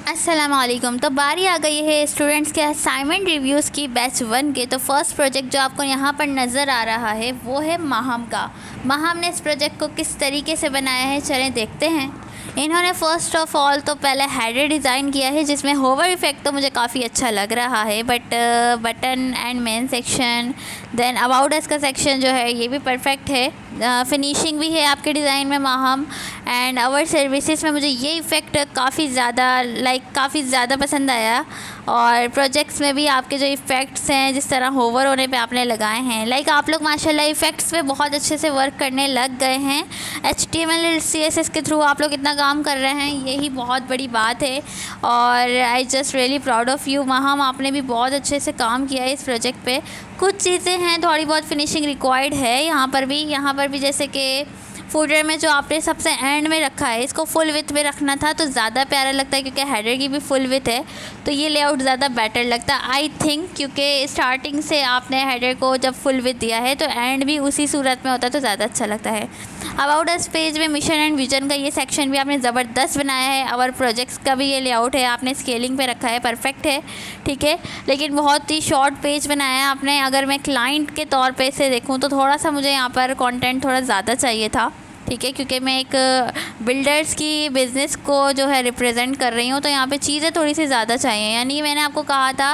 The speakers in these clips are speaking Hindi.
अस्सलामुअलैकुम। तो बारी आ गई है स्टूडेंट्स के असाइनमेंट रिव्यूज़ की बैच 1 के। तो फर्स्ट प्रोजेक्ट जो आपको यहाँ पर नज़र आ रहा है वो है माहम का। माहम ने इस प्रोजेक्ट को किस तरीके से बनाया है चलें देखते हैं। इन्होंने फ़र्स्ट ऑफ़ ऑल तो पहले हेडर डिज़ाइन किया है जिसमें होवर इफ़ेक्ट तो मुझे काफ़ी अच्छा लग रहा है, but button and main section then about us का सेक्शन जो है ये भी परफेक्ट है। फिनिशिंग भी है आपके डिज़ाइन में माहम एंड आवर सर्विसेज में मुझे ये इफ़ेक्ट काफ़ी ज़्यादा पसंद आया। और प्रोजेक्ट्स में भी आपके जो इफ़ेक्ट्स हैं जिस तरह होवर होने पे आपने लगाए हैं, आप लोग माशाल्लाह इफ़ेक्ट्स पे बहुत अच्छे से वर्क करने लग गए हैं। HTML CSS के थ्रू आप लोग इतना काम कर रहे हैं, यही बहुत बड़ी बात है। और I just really proud of you Maham, आपने भी बहुत अच्छे से काम किया है इस प्रोजेक्ट पे। कुछ चीज़ें हैं थोड़ी बहुत फिनिशिंग रिक्वायर्ड है यहाँ पर भी जैसे कि फुटर में जो आपने सबसे एंड में रखा है इसको फुल विथ में रखना था तो ज़्यादा प्यारा लगता है, क्योंकि हेडर की भी फुल विथ है तो ये लेआउट ज़्यादा बेटर लगता है आई थिंक, क्योंकि स्टार्टिंग से आपने हेडर को जब फुल विथ दिया है तो एंड भी उसी सूरत में होता है तो ज़्यादा अच्छा लगता है। अबाउट अस पेज में मिशन एंड विजन का ये सेक्शन भी आपने ज़बरदस्त बनाया है। और प्रोजेक्ट्स का भी ये लेआउट है, आपने स्केलिंग पे रखा है, परफेक्ट है, ठीक है। लेकिन बहुत ही शॉर्ट पेज बनाया है आपने। अगर मैं क्लाइंट के तौर पे से देखूँ तो थोड़ा सा मुझे यहाँ पर कंटेंट थोड़ा ज़्यादा चाहिए था, ठीक है, क्योंकि मैं एक बिल्डर्स की बिज़नेस को जो है रिप्रेजेंट कर रही हूँ तो यहाँ पे चीज़ें थोड़ी सी ज़्यादा चाहिए। यानी मैंने आपको कहा था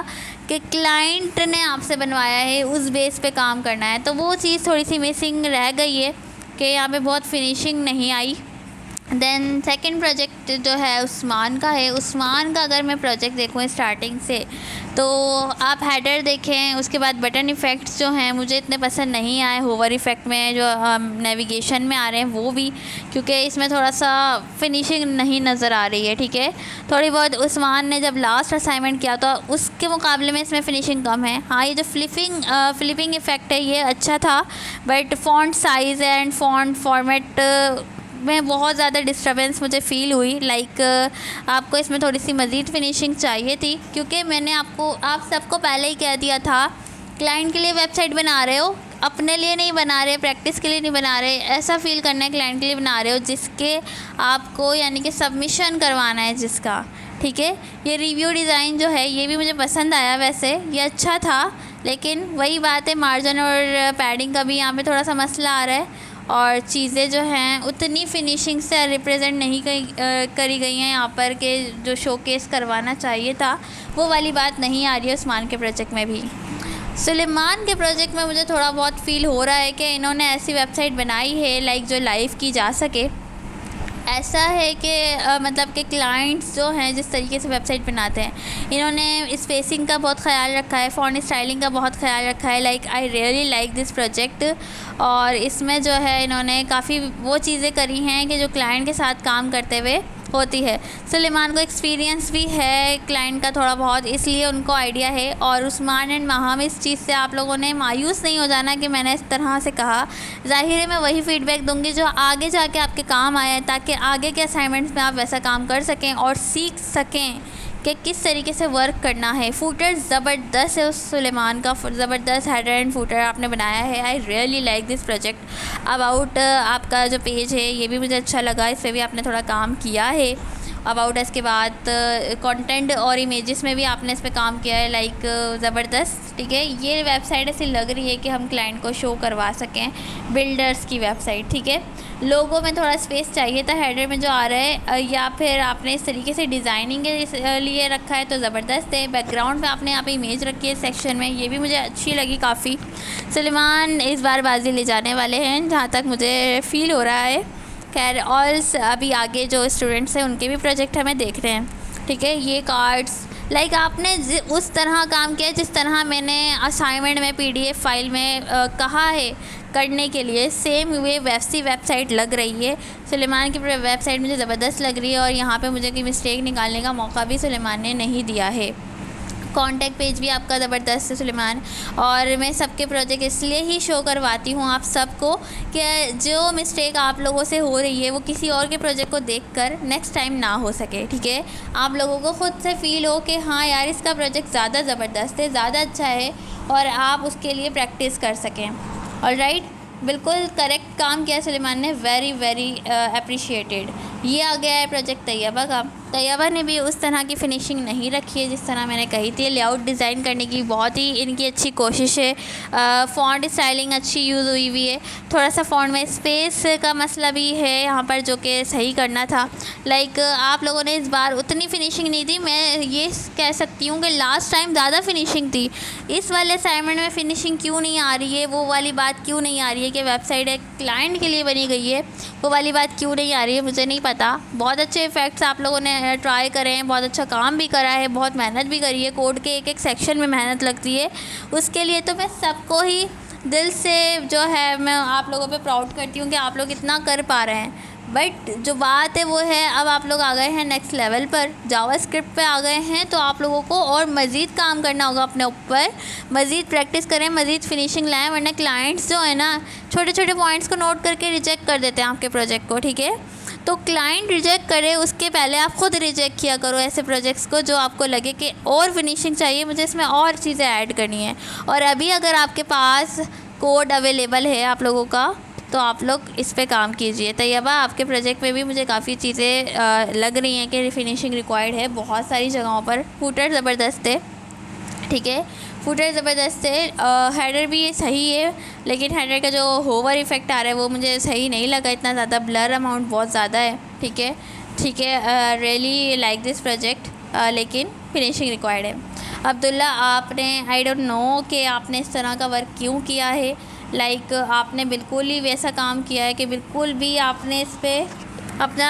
कि क्लाइंट ने आपसे बनवाया है, उस बेस पे काम करना है, तो वो चीज़ थोड़ी सी मिसिंग रह गई है कि यहाँ पे बहुत फिनिशिंग नहीं आई। देन सेकंड प्रोजेक्ट जो है उस्मान का है। उस्मान का अगर मैं प्रोजेक्ट देखूँ स्टार्टिंग से तो आप हेडर देखें, उसके बाद बटन इफ़ेक्ट्स जो हैं मुझे इतने पसंद नहीं आए। होवर इफ़ेक्ट में जो नेविगेशन में आ रहे हैं वो भी, क्योंकि इसमें थोड़ा सा फिनिशिंग नहीं नज़र आ रही है, ठीक है। थोड़ी बहुत उस्मान ने जब लास्ट असाइनमेंट किया तो उसके मुकाबले में इसमें फ़िनिशिंग कम है। हाँ, ये जो फ्लिपिंग इफ़ेक्ट है ये अच्छा था, but font size and font format में बहुत ज़्यादा डिस्टर्बेंस मुझे फ़ील हुई। आपको इसमें थोड़ी सी मज़ीद फिनिशिंग चाहिए थी, क्योंकि मैंने आप सबको पहले ही कह दिया था क्लाइंट के लिए वेबसाइट बना रहे हो, अपने लिए नहीं बना रहे, प्रैक्टिस के लिए नहीं बना रहे, ऐसा फ़ील करना है क्लाइंट के लिए बना रहे हो जिसके आपको यानी कि सबमिशन करवाना है जिसका, ठीक है। ये रिव्यू डिज़ाइन जो है ये भी मुझे पसंद आया, वैसे ये अच्छा था, लेकिन वही बात है मार्जिन और पैडिंग का भी यहाँ पे थोड़ा सा मसला आ रहा है। और चीज़ें जो हैं उतनी फिनिशिंग से रिप्रेजेंट नहीं करी गई हैं यहाँ पर कि जो शोकेस करवाना चाहिए था वो वाली बात नहीं आ रही है उस्मान के प्रोजेक्ट में भी। सुलेमान के प्रोजेक्ट में मुझे थोड़ा बहुत फ़ील हो रहा है कि इन्होंने ऐसी वेबसाइट बनाई है जो लाइव की जा सके। ऐसा है कि मतलब कि क्लाइंट्स जो हैं जिस तरीके से वेबसाइट बनाते हैं इन्होंने स्पेसिंग का बहुत ख्याल रखा है, फ़ॉन्ट स्टाइलिंग का बहुत ख्याल रखा है। I really like this project. और इसमें जो है इन्होंने काफ़ी वो चीज़ें करी हैं कि जो क्लाइंट के साथ काम करते हुए होती है। सुलेमान को एक्सपीरियंस भी है क्लाइंट का थोड़ा बहुत, इसलिए उनको आइडिया है। और उस्मान एंड माहम, इस चीज़ से आप लोगों ने मायूस नहीं हो जाना कि मैंने इस तरह से कहा। ज़ाहिर है मैं वही फ़ीडबैक दूंगी जो आगे जाके आपके काम आए, ताकि आगे के असाइनमेंट्स में आप वैसा काम कर सकें और सीख सकें कि किस तरीके से वर्क करना है। फूटर ज़बरदस्त है, उस सुलेमान का ज़बरदस्त हेडर एंड फूटर आपने बनाया है। I really like this project. About आपका जो पेज है ये भी मुझे अच्छा लगा, इस पर भी आपने थोड़ा काम किया है। अबाउट इसके बाद कंटेंट और इमेजेस में भी आपने इस पर काम किया है, ज़बरदस्त, ठीक है। ये वेबसाइट ऐसी लग रही है कि हम क्लाइंट को शो करवा सकें, बिल्डर्स की वेबसाइट, ठीक है। लोगों में थोड़ा स्पेस चाहिए था हेडर में जो आ रहा है, या फिर आपने इस तरीके से डिज़ाइनिंग के लिए रखा है तो ज़बरदस्त है। बैकग्राउंड में आपने यहाँ पे इमेज रखी है सेक्शन में, ये भी मुझे अच्छी लगी काफ़ी। सुलेमान इस बार बाजी ले जाने वाले हैं जहाँ तक मुझे फ़ील हो रहा है। खैर, और अभी आगे जो स्टूडेंट्स हैं उनके भी प्रोजेक्ट हमें देख रहे हैं, ठीक है। ये कार्ड्स आपने उस तरह काम किया जिस तरह मैंने असाइनमेंट में PDF फाइल में कहा है करने के लिए, सेम वे वैसी वेबसाइट लग रही है। सुलेमान की वेबसाइट मुझे ज़बरदस्त लग रही है और यहाँ पे मुझे कोई मिस्टेक निकालने का मौका भी सुलेमान ने नहीं दिया है। कॉन्टैक्ट पेज भी आपका ज़बरदस्त है सुलेमान। और मैं सबके प्रोजेक्ट इसलिए ही शो करवाती हूँ आप सबको कि जो मिस्टेक आप लोगों से हो रही है वो किसी और के प्रोजेक्ट को देखकर नेक्स्ट टाइम ना हो सके, ठीक है। आप लोगों को ख़ुद से फ़ील हो कि हाँ यार इसका प्रोजेक्ट ज़्यादा ज़बरदस्त है, ज़्यादा अच्छा है, और आप उसके लिए प्रैक्टिस कर सकें। ऑलराइट, बिल्कुल करेक्ट काम किया सुलेमान ने, वेरी वेरी अप्रिशिएटेड। ये आ गया है प्रोजेक्ट तैयबा का। तैयबा ने भी उस तरह की फ़िनिशिंग नहीं रखी है जिस तरह मैंने कही थी। लेआउट डिज़ाइन करने की बहुत ही इनकी अच्छी कोशिश है। फ़ॉन्ट स्टाइलिंग अच्छी यूज़ हुई हुई है। थोड़ा सा फ़ॉन्ट में स्पेस का मसला भी है यहाँ पर जो कि सही करना था। लाइक आप लोगों ने इस बार उतनी फ़िनिशिंग नहीं दी। मैं ये कह सकती हूँ कि लास्ट टाइम ज़्यादा फ़िनिशिंग थी। इस वाले असाइनमेंट में फ़िनिशिंग क्यों नहीं आ रही है, वो वाली बात क्यों नहीं आ रही है कि वेबसाइट एक क्लाइंट के लिए बनी गई है, वो वाली बात क्यों नहीं आ रही है मुझे नहीं पता। बहुत अच्छे इफ़ेक्ट्स आप लोगों ने ट्राई करें हैं, बहुत अच्छा काम भी करा है, बहुत मेहनत भी करी है। कोड के एक एक सेक्शन में मेहनत लगती है, उसके लिए तो मैं सबको ही दिल से जो है मैं आप लोगों पे प्राउड करती हूँ कि आप लोग इतना कर पा रहे हैं। बट जो बात है वो है, अब आप लोग आ गए हैं नेक्स्ट लेवल पर, जावास्क्रिप्ट पे आ गए हैं, तो आप लोगों को और मज़ीद काम करना होगा अपने ऊपर। मज़ीद प्रैक्टिस करें, मज़ीद फिनिशिंग लाएं, वरना क्लाइंट्स जो है ना छोटे छोटे पॉइंट्स को नोट करके रिजेक्ट कर देते हैं आपके प्रोजेक्ट को, ठीक है। तो क्लाइंट रिजेक्ट करे उसके पहले आप ख़ुद रिजेक्ट किया करो ऐसे प्रोजेक्ट्स को जो आपको लगे कि और फिनिशिंग चाहिए, मुझे इसमें और चीज़ें ऐड करनी है। और अभी अगर आपके पास कोड अवेलेबल है आप लोगों का, तो आप लोग इस पे काम कीजिए। तैयबा आपके प्रोजेक्ट में भी मुझे काफ़ी चीज़ें लग रही हैं कि फिनिशिंग रिक्वायर्ड है बहुत सारी जगहों पर। फूटर ज़बरदस्त है, ठीक है, फूटर ज़बरदस्त है। हेडर भी सही है, लेकिन हेडर का जो होवर इफ़ेक्ट आ रहा है वो मुझे सही नहीं लगा, इतना ज़्यादा ब्लर अमाउंट बहुत ज़्यादा है, ठीक है, ठीक है। रियली लाइक दिस प्रोजेक्ट, लेकिन फिनिशिंग रिक्वायर्ड है। अब्दुल्ला आपने आई डोंट नो कि आपने इस तरह का वर्क क्यों किया है। लाइक आपने बिल्कुल ही वैसा काम किया है कि बिल्कुल भी आपने इस पर अपना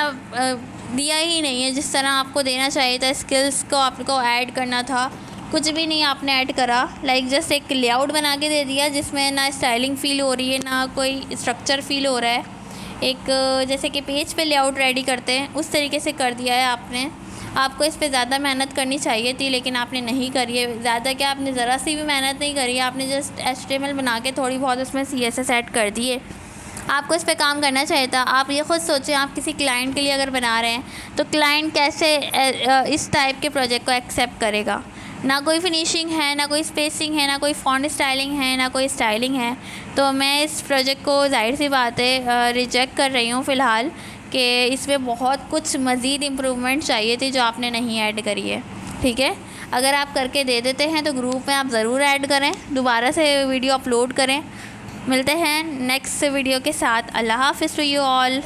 दिया ही नहीं है जिस तरह आपको देना चाहिए था। स्किल्स को आपको ऐड करना था, कुछ भी नहीं आपने ऐड करा। लाइक जस्ट एक लेआउट बना के दे दिया जिसमें ना स्टाइलिंग फ़ील हो रही है ना कोई स्ट्रक्चर फ़ील हो रहा है। एक जैसे कि पेज पे लेआउट रेडी करते हैं उस तरीके से कर दिया है आपने। आपको इस पे ज़्यादा मेहनत करनी चाहिए थी, लेकिन आपने नहीं करी है। ज़्यादा क्या, आपने ज़रा सी भी मेहनत नहीं करी है। आपने जस्ट HTML बना के थोड़ी बहुत उसमें CSS ऐड कर दिए। आपको इस पे काम करना चाहिए था। आप ये ख़ुद सोचें, आप किसी क्लाइंट के लिए अगर बना रहे हैं तो क्लाइंट कैसे इस टाइप के प्रोजेक्ट को एक्सेप्ट करेगा। ना कोई फिनिशिंग है, ना कोई स्पेसिंग है, ना कोई फ़ॉन्ट स्टाइलिंग है, ना कोई स्टाइलिंग है। तो मैं इस प्रोजेक्ट को ज़ाहिर सी बात है रिजेक्ट कर रही हूँ फ़िलहाल, कि इसमें बहुत कुछ मज़ीद इम्प्रूवमेंट चाहिए थी जो आपने नहीं ऐड करी है, ठीक है। अगर आप करके दे देते हैं तो ग्रुप में आप ज़रूर ऐड करें, दोबारा से वीडियो अपलोड करें। मिलते हैं नेक्स्ट वीडियो के साथ। अल्लाह हाफ़िज़ टू यू ऑल।